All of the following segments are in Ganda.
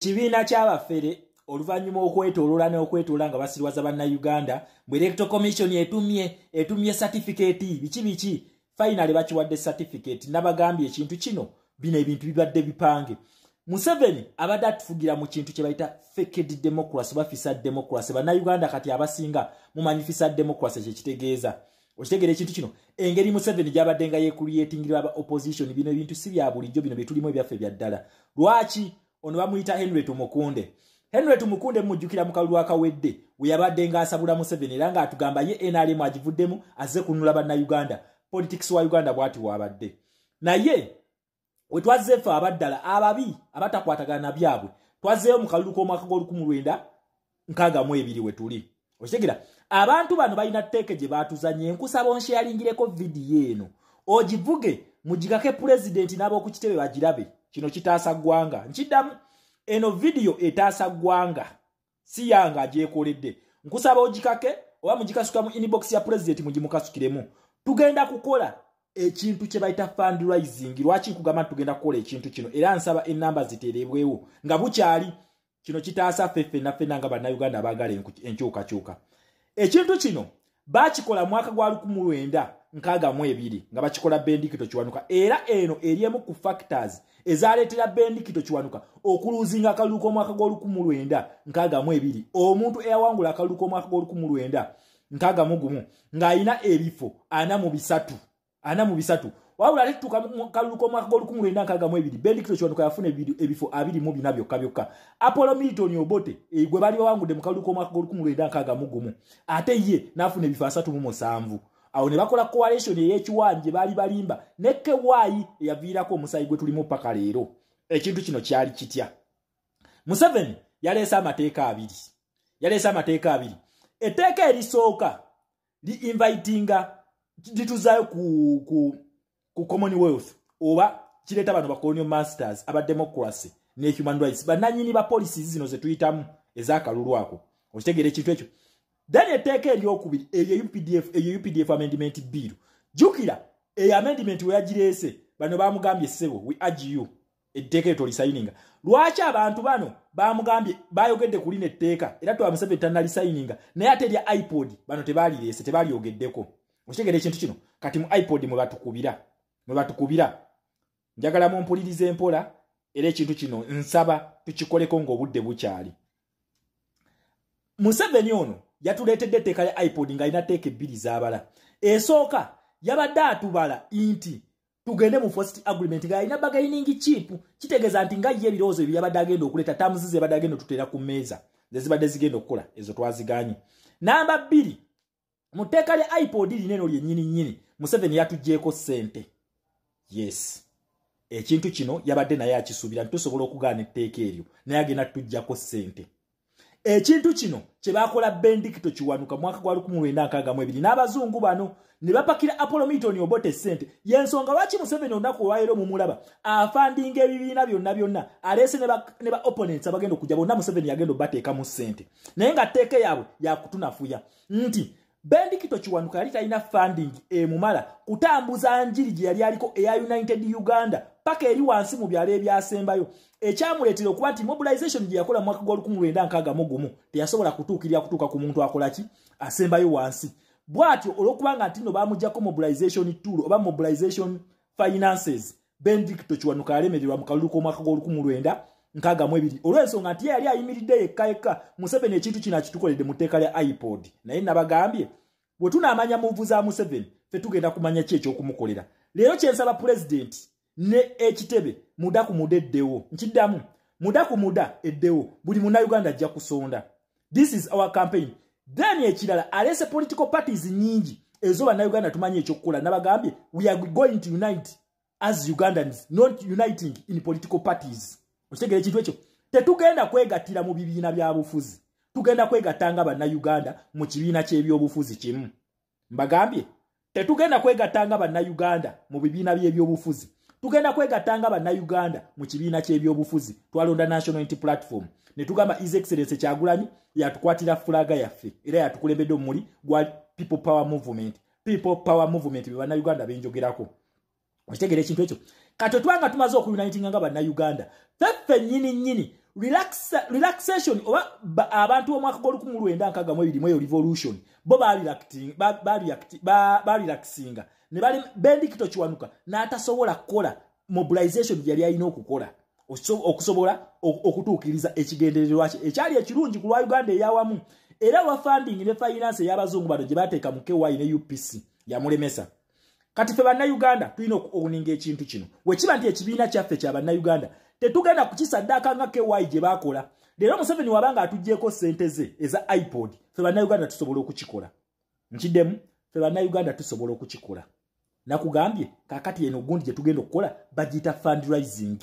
kibiina ky'abafere oluvannyuma okwetooloola n'okwetooloola nga basirwaza bannayuganda bwe electoral commission etumye certificate biki finally bakiwadde certificate nabagambye ekintu kino bino ebintu bibadde bipange. Museveni abadde atufugira mu kintu kye bayita faked democracy bafisa democracy. Bannayuganda kati abasinga mumanyi fisa democracy kyekitegeeza. Okitegera ekintu kino engeri Museveni gy'abadde nga yeecreatingira aba opposition bino ebintu si bya bulijjo bino byetulimu ebyaffe bya ddala. Lwaki ono bamuyita Henry Tumukunde. Henry Tumukunde mujjukira mu kalulu akawedde we yabadde ng'asabula Museveni era ng'atugamba ye NRM agivuddemu azze kununula bannayuganda. Politics wa Uganda bwati wabadde. Naye we twazzeefe abaddala ababi abatakwatagana na byabwe twazzeeyo mu kalulu k'omwaka gw'olukumi we tuli. Okitegera abantu bano balina tteeke gye baatuzanye nkusaba onsharingireko vidiyo eno ogivuge mugikake pulezidenti n'ab'okukitebe bagirabe. Kino kitaasa ggwanga. Nkiddamu eno vidiyo etaasa ggwanga si yange agyekoledde. Nkusaba ogikake oba mugikasuka mu inbox ya pulezidenti mugimukasukiremu. Tugenda kukola ekintu kye bayita fundraising. Lwaki nkugamba tugenda kukola ekintu kino era nsaba ennamba ziterebwewo nga bukyali. Kino kitaasa ffenna nga bannayuganda abaagala enkyukakyuka. Ekintu kino bakikola mwaka gwa 1962 nga bakikola Bendikito Kiwanuka era eno eriemu ku factors ezaleetera Bendikito Kiwanuka okuluzinga akalulu k'omwaka gwa 1962 omuntu eyawangula akalulu k'omwaka gwa 1961 ng'alina ebifo 43 wabula letuka mu kalulu k'omwaka gwa 1962 Bendikito Kiwanuka yafuna ebifo 24 byokka. Apollo Milton Obote gwe bali bawangudde mu kalulu k'omwaka gwa 1961 ate ye n'afuna ebifo 37. Awo ne bakola coalition ey'ekiwanje baali balimba ne Kewaayi eyaviirako omusayi gwe tulimu paka leero. Ekintu kino kyali kitya? Museveni yaleese amateeka abiri. Etteeka erisooka li-invitinga lituzaayo ku Commonwealth oba kireeta bano ba colonial masters aba democracy ne human rights bannanyini ba policies zino ze tuyitamu ez'akalulu ako. Okitegeera ekintu ekyo. Then etteeka eryokubiri eyo UPDF amendment bill. Jukira amendment we yagireese bano bamugambye ssebo we urge you etteeka etolisayininga. Lwaki abantu bano bamugambye bayogedde ku lino etteeka era twamusabye tannalisayininga naye ate erya iPod bano tebaalireese tebalyogeddeko. Okitegeera ekintu kino kati mu iPod mwe batukubira. Njagala mumpulirize empola era ekintu kino nsaba tukikoleko ng'obudde bukyali. Museveni ono yatuleetedde etteeka ya iPod ng'alina tteeka ebbiri z'abala. Esooka yabadde atubala nti tugende mu first agreement ng'alina bargaining chip kitegeeza nti nga ye ebirowoozo ebyo yabadde agenda okuleeta terms ze yabadde agenda otuteera ku mmeeza ze zibadde zigenda okukola ezo twaziganye. Namba 2 mu tteeka lya iPod lineno lyennyini Museveni yatugyeko ssente. Yes. Ekintu kino yabadde naye akisuubira tusobola okugaana etteeka eryo naye agenda tujjako ssente. Ekintu kino kye bakola Bendikito Kiwanuka mwaka gwa 1962 n'abazungu bano ne bapakira Apollo Milton Obote ssente. Yensonga lwaki Museveni olunaku olwaleero mumulaba afandinga ebibiina byonna aleese ne ba opponents abagenda okujja bonna Museveni yagenda obateekamu ssente. Naye nga tteeka yaabwe yakutunafuya nti Bendikito Kiwanuka yali talina funding emumala kutambuza njiri gye yali aliko eya United Uganda paka eri wansi mu byalo ebyasembayo. Ekyamuleetera okuba nti mobilization gye yakola mu mwaka gwa 1961 teyasobola kutuuka ku muntu akolaki asembayo wansi. Bw'atyo olw'okubanga nti nno bamuggyako mobilization tool oba mobilization finances Bendikito Kiwanuka yalemererwa mu kalulu k'omwaka gwa 1962 olw'ensonga nti yali ayimiridde yekka. Museveni ekintu kino akitukoledde mu tteeka lya iPod naye nabagambye bwe tunaamanya muvu za Museveni ffe tugenda kumanya ki ekyokumukolera. Leero kyensaba pulezidenti ne ekitebe muda ku muda eddewo. Nkiddamu muda ku muda eddewo buli munnayuganda ajja kusonda. This is our campaign. Then ekirala alese political parties nyingi ezo bannayuganda tumanye ekyokukola. Nabagambye we are going to unite as Ugandans, not uniting in political parties. Okitegera ekintu ekyo tetugenda kwegattira mu bibiina byabufuzi. Tugenda kwegattanga bannayuganda mu kibiina ky'ebyobufuzi kimu. Mbagambye tetugenda kwegattanga bannayuganda mu bibiina by'ebyobufuzi. Tugenda kwegattanga bannayuganda mu kibiina ky'ebyobufuzi. Twalonda National Unity Platform ne tugamba His Excellency Kyagulanyi yatukwatira fulaga yaffe era yatukulembedde omuli gwa People Power Movement. People Power Movement be bannayuganda benjogerako. Okitegera ekintu ekyo kati twanga tumaze okuyunitinga nga bannayuganda ffeffe nnyini relaxation oba abantu omwaka gwa 1992 revolution bo relaxinga ne bali Bendikito Kiwanuka n'atasobola kukola mobilization yali alina okukola okusobola okutuukiriza ekigendererwa kye ekyali ekirungi ku lwa Uganda eyawamu era wa funding ne finance y'abazungu bano gye bateeka mu KY ne UPC yamulemesa. Kati fe bannayuganda tulina okuninga ekintu kino wekiba nti ekibiina kyaffe kya bannayuganda tetugenda kukisaddaaka nga KY gye baakola. Leero Museveni wabanga atuggyeko ssente ze eza iPod fe bannayuganda tusobola okukikola. Nkiddemu fe bannayuganda tusobola okukikola. Nakugambye kakati eno gundi gye tugenda okukola bagiyita fundraising.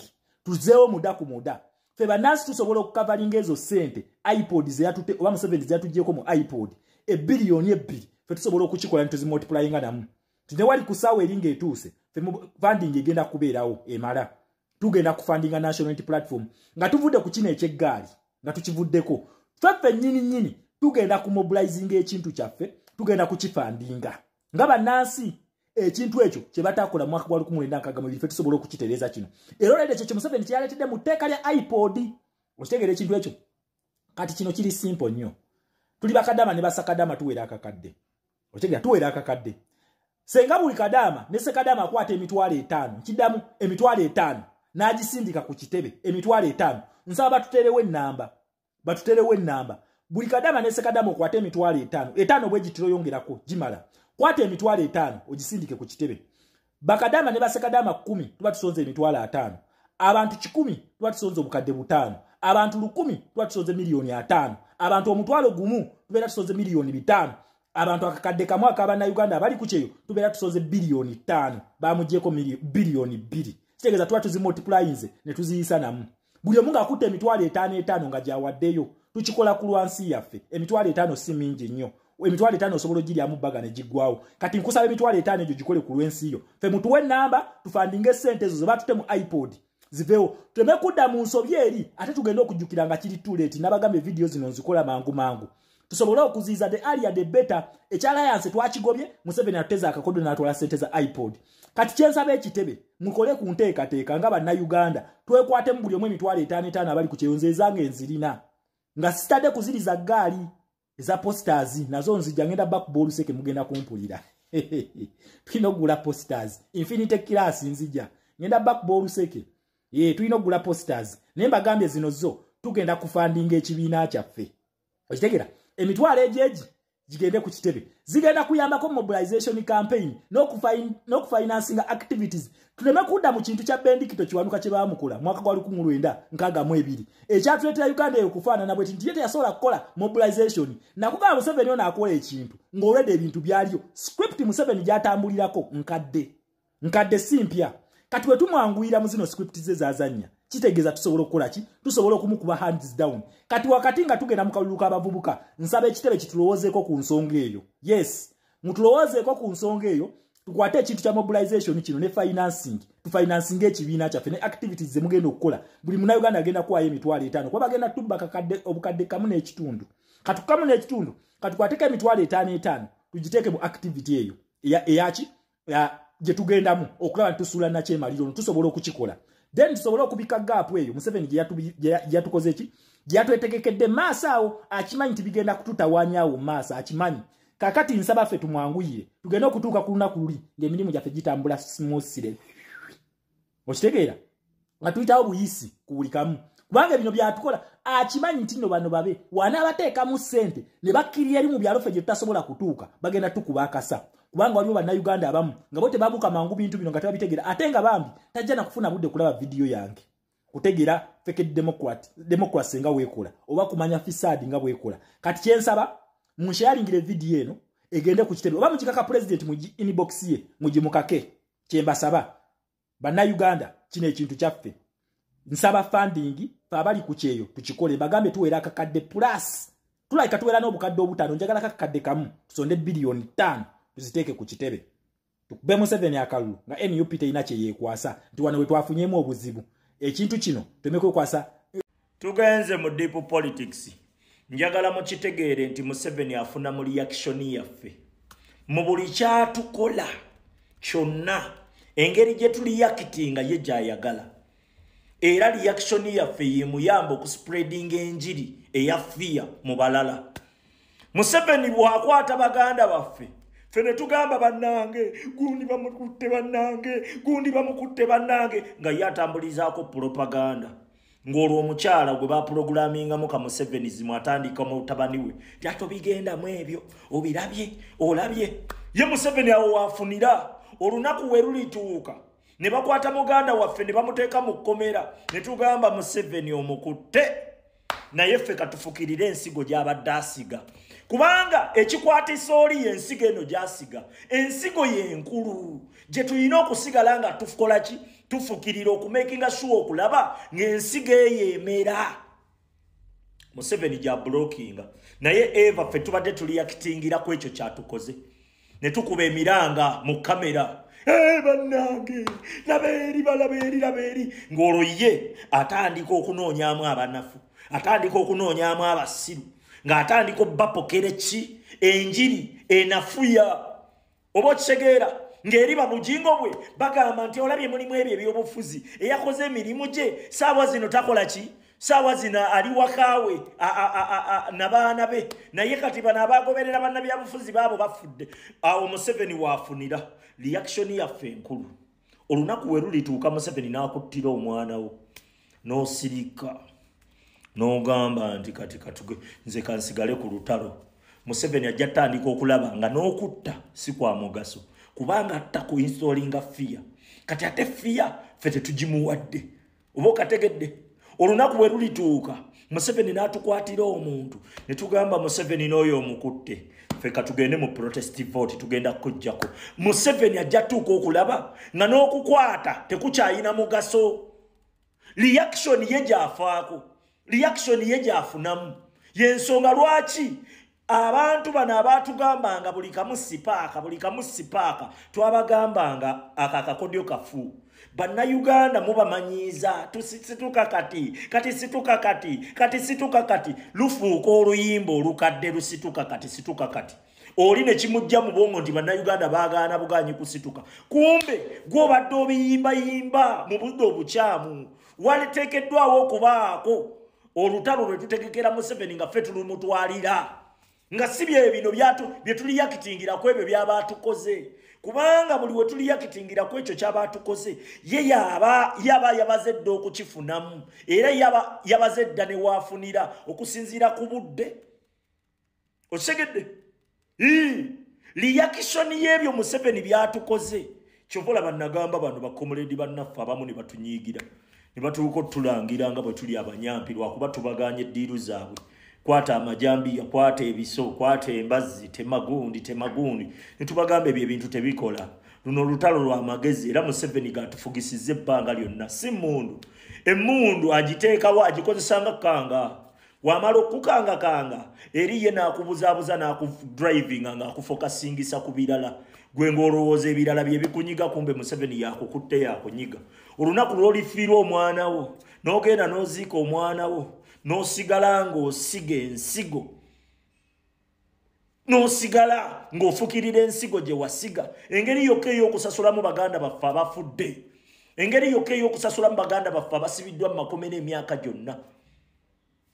Tuzeewo muda ku muda. Fe bannansi tusobola okukavalinga ezo ssente iPod ze yatute oba Museveni ze yatuggyeko mu iPod $1 billion fe tusobola okukikola ntuzimultiplyinga namu. Tinewali kusaawa eringa etuuse fe funding egenda kubeerawo emala. Tugenda kufundinga national unity platform nga tuvudde ku kino ekyeggaali nga tukivuddeko feffe nnyini tugenda kumobilizing ekintu kyaffe tugenda kukifandinga nga bannansi ekintu ekyo kye batakola mu mwaka gwa 1992 ffe tusobola okukitereeza kino era olwedde ekyo Museveni kye yaleetedde mu tteeka lya iPod okitegeera ekintu ekyo kati kino kiri simple nnyo tuli bakadama ne basakadama tuwera akakadde okitegeera tuwera akakadde senga buli kadama ne sekadama akwata emitwalo 5 kiddamu emitwalo 5 n'agisindika ku kitebe emitwalo 5 nsaba batuterewo ennamba buli kadama ne sekadama okwata emitwalo 5 bwe gitiro yongerako gimala kwata emitwalo 5 ogisindike ku kitebe bakadama ne basekadama 10 tuba tusonze emitwalo 5 abantu 10 tuba tusonze obukadde 5 abantu 1000 tuba tusonze miliyoni 5 abantu omutwalo gumu tubeera tusonze miliyoni 5 abantu akakadde kamu ak'abannayuganda abali ku kyeyo tubeera tusonze biliyoni 5 bamuggyeko biliyoni 2 kitegeeza tuba tuzimultiplyinze ne tuziyisa namu buli omu ng'akutte emitwalo 5 nga gyawaddeyo tukikola ku lwansi yaffe emitwalo 5 si mingi nnyo emitwalo 5 osobola ogiryamu bbaga ne giggwawo kati nkusaba emitwalo 5 egyo gikole ku lwensi yo ffe mutuwe ennamba tufandinga essente ezo ze batute mu iPod ziveewo tuleme kudda mu nsobi eri ate tugenda okujjukira nga kiri too late n'abagamba vidiyo zino nzikola mangu tusobole okuziiza the earlier the better ekyalayanse twakigobye Museveni atuteza akakodo n'atwala ssente za iPod kati kyensaba ekitebe mukole ku nteekateeka nga bannayuganda twekwatemu buli omu emitwalo 5 abali ku kyeyonzeezanga enzirina nga sitadde kuziriza ggaali eza posters nazo nzijja ngenda backball seke mugenda kumpulira tulina okugula posters infinite class nzijja ngenda backball seke tulina okugula posters naye mbagambye zino zo tugenda kufandinga ekibiina kyaffe okitegeera emitwalo ejeji jigende ku kitebe zigenda kuyambako mobilization campaign n'okufinancing activities tuleme kudda mu kintu kya Bendikito Kiwanuka kye baamukola mwaka gwa 1992 ekyatuleetera Uganda eyo kufaanana bwe nti teyasobola kukola mobilization nakugamba Museveni ono akola ekintu ng'olwedde ebintu byaliyo script Museveni gyatambulirako nkadde si mpya kati bwe tumwanguyira mu zino script ze zazanya kitegeeza tusobola okukola ki tusobola okumukuba hands down kati wakati nga tugenda mu kalulu k'abavubuka nsaba ekitebe kitulowoozeeko ku nsonga eyo yes mutulowoozeeko ku nsonga eyo tukwate ekintu kya mobilization kino ne tufinancing ekibiina kyaffe ne activities ze mugenda okukola buli munnayuganda agenda kuwaayo emitwalo 5 kuba bagenda tubba obukadde kamu n'ekitundu kati kamu n'ekitundu kati tukwateko emitwalo 5 tugiteeke mu activity eyo eyaki gye tugendamu okulaba nti tusuula nakyemaliro tusobola okukikola then tusobola okubika gaapu eyo Museveni gye yatukoze ki gye yatwetegekedde maaso awo akimanyi nti bigenda kututawaanyaawo maaso akimanyi kakati nsaba ffe tumwanguyire tugenda okutuuka ku lunaku luli ng'emirimu gyaffe gitambula smoothly okitegeera nga tuyitawo buyisi ku buli kamu kubanga bino byatukola akimanyi nti nno bano babe wanaabateekamu ssente ne bakkirira eri mu byalo ffe gye tutasobola kutuuka bagenda tukuba akasa kubanga waliwo bannayuganda abamu nga bo tebabuuka mangu bintu bino nga tebabitegeera ate nga bambi tajja na kufuna budde kulaba vidiyo yange kutegeera feke democracy nga weekola oba kumanya fisadi nga bwekola kati kyensaba munsharingire vidiyo eno egende ku kitebe oba mukikaka president mu inbox ye mugimukake kyembasaba bannayuganda kino ekintu kyaffe nsaba funding abali ku kyeyo tukikole bagambe tuwera akakadde plus tulaika tuwera n'obukadde obutaano njagala akakadde kamu tusonde biliyoni 5 tuziteeke ku kitebe tukube Museveni akalulu nga NUP teina kye yeekwasa nti wano we twafunyemu obuzibu ekintu kino temekwekwasa tugenze mu deep politics njagala mukitegeere nti Museveni afuna mu reaction yaffe mu buli kyatukola kyonna engeri gye tuli yakitinga ye gyayagala era reaction yaffe yemuyamba okuspreading enjiri eya fear mu balala. Museveni bwakwata baganda baffe fene tugamba bannange gundi bamukutte bannange nga yatambulizaako propaganda ng'olwo omukyala gwe baprogramminga mu ka Museveni zimu atandika mu tabani we tyato bigenda mu ebyo olabye ye Museveni awo wafunira olunaku we lulituuka ne bakwata muganda waffe ne bamuteeka mu kkomera ne tugamba Museveni omukutte naye ffe katufukirire ensigo gy'abadde asiga kubanga ekikwatisa oli yensigo eno gy'asiga ensigo yenkulu gye tulina okusigala nga tukola ki tufukirira okumakinga sure okulaba ng'ensigo eyo emera. Museveni gya blockinga naye eva ffe tubadde tuliyakitingira ku ekyo kyatukoze ne tukuba emiranga mu kamera bannange labeeri ng'olwo ye atandika okunoonyaamu abanafu atandika okunoonyaamu abasiru ng'atandika obbapokera ki enjiri enafuya oba okitegeera ng'eriba bugingo bwe bagamba nti olabye mulimu ebyo ebyobufuzi eyakoze emirimu gye saawa zino takola ki saawa zino ali wakaawe n'abaana be naye kati bano abagoberera bannabyabufuzi baabo bafudde. Awo Museveni waafunira reaction yaffe enkulu olunaku we lulituuka Museveni n'akuttira omwana wo n'osirika n'ogamba nti kati nze kansigale ku lutalo. Museveni ajja tandika okulaba nga n'okutta si kwa mugaso kubanga atta ku installinga fear kati ate fear ffe tetugimuwadde oba okategedde. Olunaku we lulituuka Museveni n'atukwatira omuntu ne tugamba Museveni n'oyo omukutte ffe katugende mu protest vote tugenda kujjako. Museveni ajja tuuka okulaba nga n'okukwata tekukyayina mugaso. Reaction ye gy'afaako reaction ye gyafunamu yensonga lwaki abantu bano abaatugambanga buli kamu sipaaka twabagambanga akakakodyo kafu bannayuganda mubamanyiiza tusituka kati lufuuka oluyimba olukadde lusituka kati oli ne kimujja mu bwongo nti bannayuganda baagaana buganyi kusituka kumbe gw'obadde obiyimbayimba mu budde obukyamu waliteekeddwawo okubaako olutalo lwe tutegekera Museveni nga ffe tulumutwalira nga si bino bye tuliyakitingira ku ebyo by'abaatukoze kubanga buli we tuliyakitingira ku ekyo ky'abaatukoze ye yaba yabaze dda okukifunamu era yabaze dda ne waafunira okusinziira ku budde okisegedde reaction y'ebyo Museveni byatukoze kyovola bannagamba bano bakomuledi bannaffe abamu ne batunyiigira ne batuuka otulangira nga bwe tuli abanyampi lwakuba tubaganye eddiiru zaabwe kwata amajambiya kwata ebiso kwata embazzi temagundi ne tubagamba ebyo ebintu tebikola luno olutalo lwa magezi era Museveni gatufugisizza ebbanga lyonna si emmundu agiteekawo agikozesa nga kanga wamala okukanga eri ye n'akubuzaabuza n'akudrivinga ng'akufokasingisa ku birala gwe ng'olowooza ebirala bye bikunyiga kumbe Museveni yakukutte yakunyiga. Olunaku lw'olifiirwa omwana wo n'ogenda n'oziika omwana wo n'osigala ng'osiga ensigo n'osigala ng'ofukirira ensigo gye wasiga engeri yokka ey'okusasulamu baganda baffe abafudde engeri yokka ey'okusasulamu baganda baffe abasibiddwa mu makomera emyaka gyonna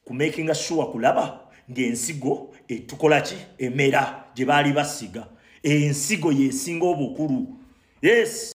kumakinga sure kulaba ng'ensigo etukola ki emera gye baali basiga ensigo yesinga obukulu. Yes.